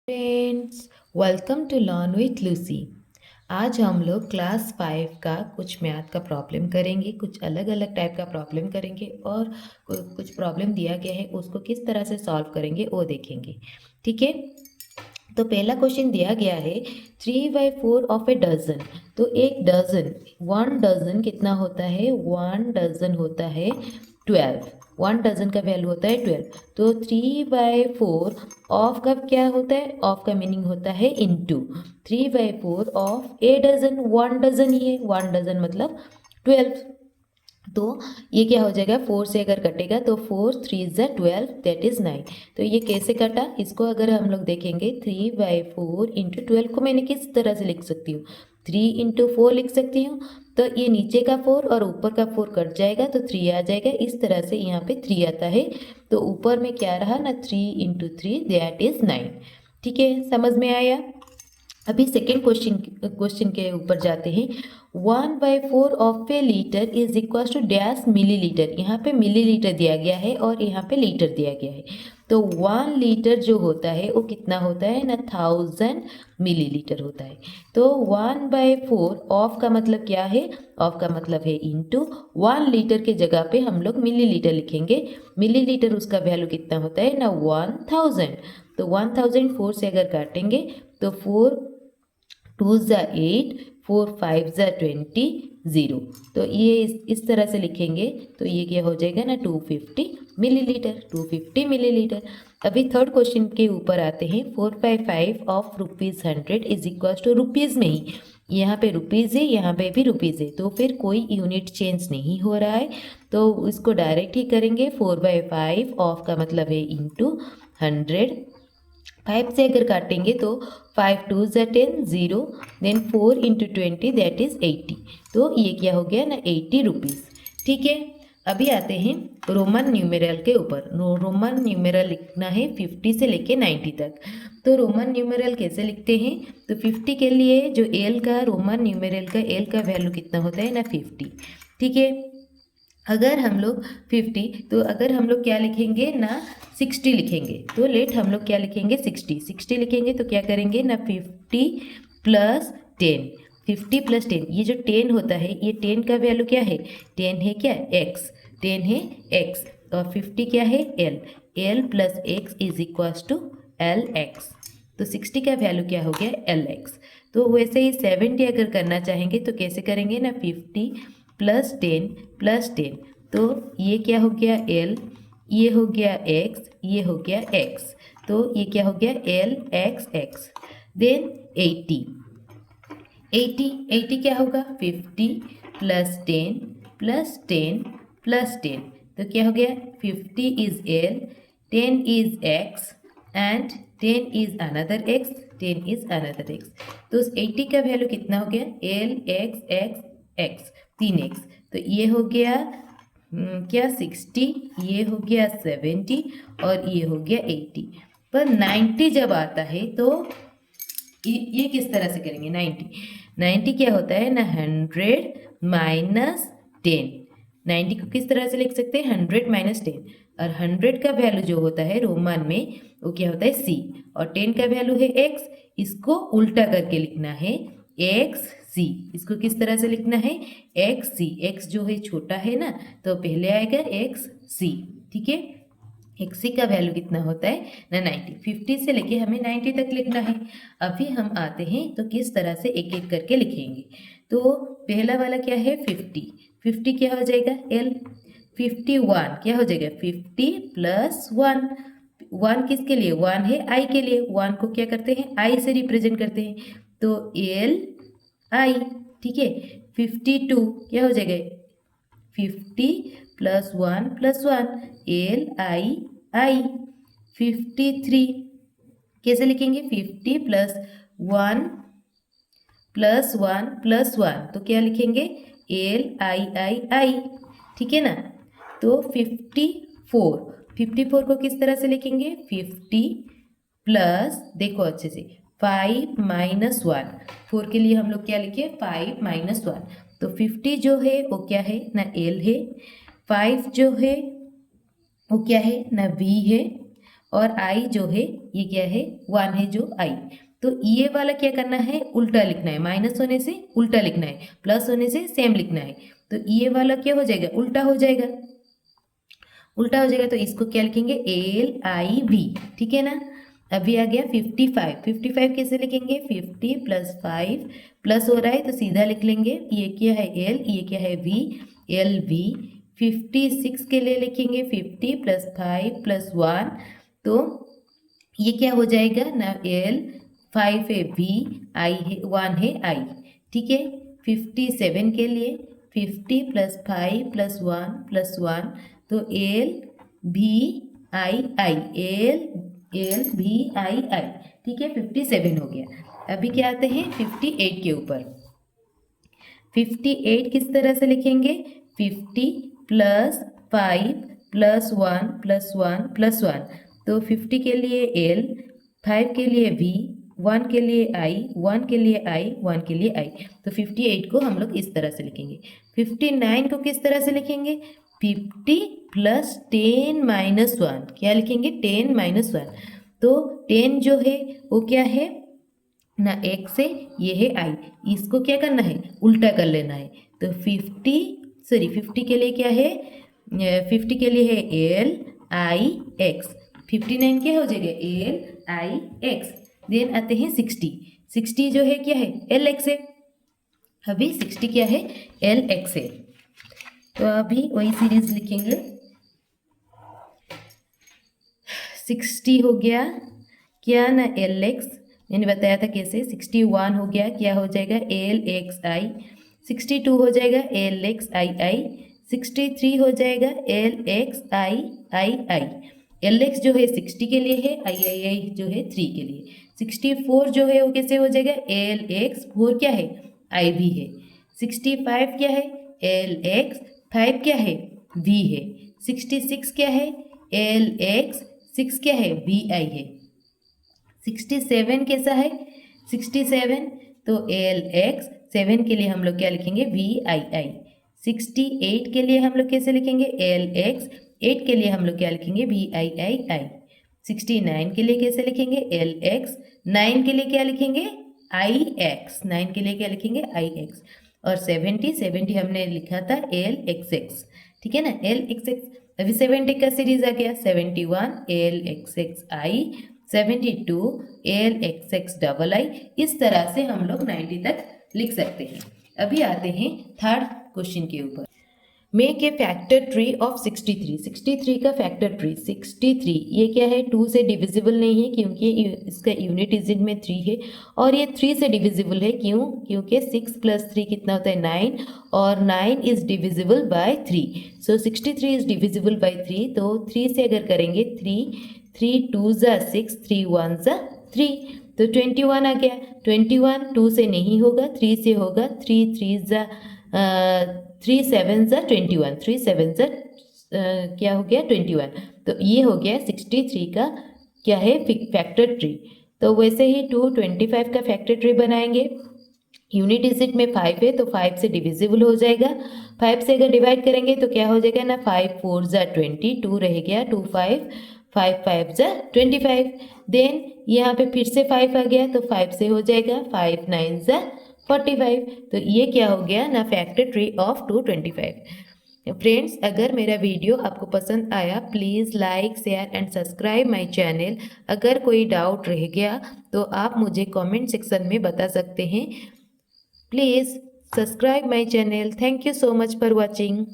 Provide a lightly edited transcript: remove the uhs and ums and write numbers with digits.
Friends, welcome to learn with Lucy. आज हम लोग क्लास 5 का कुछ मैथ का प्रॉब्लम करेंगे, कुछ अलग अलग टाइप का प्रॉब्लम करेंगे और कुछ प्रॉब्लम दिया गया है उसको किस तरह से सॉल्व करेंगे वो देखेंगे। ठीक है, तो पहला क्वेश्चन दिया गया है 3/4 ऑफ ए डजन। तो एक डजन, 1 डजन कितना होता है? 1 डजन होता है 12। 1 डजन का वैल्यू होता है 12। तो 3/4 ऑफ का क्या होता है? ऑफ का मीनिंग होता है into. 3/4 of a dozen, 1 dozen ही है, 1 डजन मतलब 12। तो ये क्या हो जाएगा? 4 से अगर कटेगा तो 4 3 × 12 दैट इज 9। तो ये कैसे कटा? इसको अगर हम लोग देखेंगे 3/4 × 12 को मैंने किस तरह से लिख सकती हूँ? 3 × 4 लिख सकती हूँ। तो ये नीचे का 4 और ऊपर का 4 कट जाएगा तो 3 आ जाएगा। इस तरह से यहाँ पे 3 आता है। तो ऊपर में क्या रहा ना? 3 × 3 दैट इज 9। ठीक है, समझ में आया? अभी सेकेंड क्वेश्चन के ऊपर जाते हैं। 1/4 of a litre is equal to dash millilitre. यहाँ पे मिलीलीटर दिया गया है और यहाँ पे लीटर दिया गया है। तो 1 लीटर जो होता है वो कितना होता है ना? 1000 मिलीलीटर होता है। तो 1/4 ऑफ का मतलब क्या है? ऑफ का मतलब है इनटू। 1 लीटर के जगह पे हम लोग मिलीलीटर लिखेंगे। मिलीलीटर उसका वैल्यू कितना होता है ना? 1000। तो 1000 4 से अगर काटेंगे तो 4 2 ज़ा 8, 4 5 ज़ा 20, 0। तो ये इस तरह से लिखेंगे तो ये क्या हो जाएगा ना? 250 मिलीलीटर। 250 मिलीलीटर। अभी थर्ड क्वेश्चन के ऊपर आते हैं। 4/5 of ₹100 is equal to rupees में ही, यहाँ पे रुपीज़ है, यहाँ पे भी रुपीज़ है, तो फिर कोई यूनिट चेंज नहीं हो रहा है। तो इसको डायरेक्ट ही करेंगे। 4/5 ऑफ का मतलब है इंटू 100। 5 से अगर काटेंगे तो 5 2 ज़ा 10, 0। Then 4 × 20 that is 80। तो ये क्या हो गया ना? 80 रुपीज़। ठीक है, अभी आते हैं रोमन न्यूमेरल के ऊपर। रोमन न्यूमेरल लिखना है 50 से लेके 90 तक। तो रोमन न्यूमेरल कैसे लिखते हैं? तो 50 के लिए जो एल का, रोमन न्यूमेरल का एल का वैल्यू कितना होता है ना? 50। ठीक है, अगर हम लोग 50, तो अगर हम लोग क्या लिखेंगे ना? 60 लिखेंगे। तो लेट हम लोग क्या लिखेंगे? 60 लिखेंगे तो क्या करेंगे ना? 50 + 10। 50 + 10, ये जो 10 होता है, ये 10 का वैल्यू क्या है? 10 है क्या? x। 10 है x और 50 क्या है? l। l + x is equal to lx। तो 60 का वैल्यू क्या हो गया? lx। तो वैसे ही 70 अगर करना चाहेंगे तो कैसे करेंगे ना? 50 + 10 + 10। तो ये क्या हो गया? l, ये हो गया x, ये हो गया x। तो ये क्या हो गया? lx। देन 80। 80 क्या होगा? 50 + 10 + 10 + 10। तो क्या हो गया? 50 is l, 10 is x and 10 is another x, 10 is another x। तो 80 का वैल्यू कितना हो गया? l x x x, 3x। तो ये हो गया क्या? 60, ये हो गया 70 और ये हो गया 80। पर 90 जब आता है तो ये किस तरह से करेंगे? 90 क्या होता है ना? 100 - 10। 90 को किस तरह से लिख सकते हैं? 100 - 10। और 100 का वैल्यू जो होता है रोमन में वो क्या होता है? c। और 10 का वैल्यू है x। इसको उल्टा करके लिखना है xc। इसको किस तरह से लिखना है? xc। x जो है छोटा है ना, तो पहले आएगा xc। ठीक है, एक्सी का वैल्यू कितना होता है ना? 90। 50 से लेके हमें 90 तक लिखना है। अभी हम आते हैं तो किस तरह से एक एक करके लिखेंगे। तो पहला वाला क्या है? 50। 50 क्या हो जाएगा? l। 51 क्या हो जाएगा? 50 + 1। 1 किसके लिए? 1 है i के लिए। 1 को क्या करते हैं? i से रिप्रेजेंट करते हैं। तो l i। ठीक है, 52 क्या हो जाएगा? 50 + 1 + 1, l i i। 53 कैसे लिखेंगे? 50 + 1 + 1 + 1, तो क्या लिखेंगे? l i i i। ठीक है ना? तो 54 को किस तरह से लिखेंगे? 50 प्लस, देखो अच्छे से, 5 - 1। 4 के लिए हम लोग क्या लिखे? 5 - 1। तो 50 जो है वो क्या है ना? l है। 5 जो है वो क्या है ना? v है। और i जो है ये क्या है 1 है जो i। तो ये वाला क्या करना है, उल्टा लिखना है, माइनस होने से उल्टा लिखना है, प्लस होने से सेम लिखना है। तो ये वाला क्या हो जाएगा, उल्टा हो जाएगा, उल्टा हो जाएगा। तो इसको क्या लिखेंगे, एल आई वी, ठीक है ना। अभी आ गया 55, 55 कैसे लिखेंगे, 50 प्लस 5 प्लस हो रहा है तो सीधा लिख लेंगे, ये क्या है एल, ये क्या है वी, एल वी। 56 के लिए लिखेंगे 50 प्लस 5 प्लस 1, तो ये क्या हो जाएगा ना, एल 5 है वी, आई है 1 है आई, ठीक है। 57 के लिए 50 प्लस 5 प्लस 1 प्लस 1, तो एल भी आई आई, एल भी आई आई, ठीक है। 57 हो गया। अभी क्या आते हैं 58 के ऊपर। 58 किस तरह से लिखेंगे, 50 प्लस 5 प्लस 1 प्लस 1 प्लस 1, तो 50 के लिए एल, 5 के लिए वी, 1 के लिए आई, 1 के लिए आई, 1 के लिए आई। तो 58 को हम लोग इस तरह से लिखेंगे। 59 को किस तरह से लिखेंगे, 50 प्लस 10 माइनस 1, क्या लिखेंगे 10 माइनस 1। तो 10 जो है वो क्या है ना, एक से ये है आई, इसको क्या करना है, उल्टा कर लेना है। तो 50 के लिए क्या है, 50 के लिए है एल आई एक्स, 59 क्या हो जाएगा एल आई एक्स। देन आते हैं 60 जो है क्या है एल एक्स है, अभी 60 क्या है एल एक्स है। तो अभी वही सीरीज लिखेंगे, 60 हो गया क्या ना एल एक्स, मैंने बताया था कैसे। 61 हो गया, क्या हो जाएगा एल एक्स आई। 62 हो जाएगा एल एक्स आई आई। 63 हो जाएगा एल एक्स आई आई आई। एल एक्स जो है 60 के लिए है, आई आई आई जो है 3 के लिए। 64 जो है वो कैसे हो जाएगा, एल एक्स 4 क्या है आई भी है। 65 क्या है एल एक्स 5 क्या है वी है। 66 क्या है एल एक्स 6 क्या है वी आई है। 67 कैसा है, 67 तो एल एक्स 7 के लिए हम लोग क्या लिखेंगे वी आई आई। 68 के लिए हम लोग कैसे लिखेंगे, एल एक्स 8 के लिए हम लोग क्या लिखेंगे वी आई आई आई। 69 के लिए कैसे लिखेंगे, एल एक्स 9 के लिए क्या लिखेंगे आई एक्स, 9 के लिए क्या लिखेंगे आई एक्स। और 70 हमने लिखा था एल एक्स एक्स, ठीक है ना, एल एक्स एक्स। अभी 70 का सीरीज आ गया, 71 एल एक्स एक्स आई, 72 एल एक्स एक्स डबल आई। इस तरह से हम लोग 90 तक लिख सकते हैं। अभी आते हैं थर्ड क्वेश्चन के ऊपर। Make a factor tree of 63। 63 का फैक्टर ट्री, 63 ये क्या है 2 से डिविजिबल नहीं है क्योंकि इसका यूनिट डिजिट में 3 है, और ये 3 से डिविजिबल है क्यों, क्योंकि 6 प्लस 3 कितना होता है 9, और 9 is divisible by 3। So 63 is divisible by 3, तो 3 से अगर करेंगे 3 2 ज़ा 6, 3 1 ज़ा 3, तो 21 आ गया। 21 2 से नहीं होगा, 3 से होगा, 3 3 ज़ा 3 7 ज़ा 21, 3 7 ज़ा क्या हो गया 21। तो ये हो गया 63 का क्या है फैक्टर ट्री। तो वैसे ही 225 का फैक्टर ट्री बनाएंगे। यूनिट डिजिट में 5 है तो 5 से डिविजिबल हो जाएगा। 5 से अगर डिवाइड करेंगे तो क्या हो जाएगा ना, 5 4 ज़ा 20, 2 रह गया 2 5 5 5 ज़ा 25। देन यहाँ पे फिर से 5 आ गया तो 5 से हो जाएगा 5 9 ज़ा 45। तो ये क्या हो गया ना फैक्टर ट्री ऑफ 225। फ्रेंड्स, अगर मेरा वीडियो आपको पसंद आया please like share and subscribe my channel. अगर कोई डाउट रह गया तो आप मुझे कमेंट सेक्शन में बता सकते हैं। Please subscribe my channel. Thank you so much for watching.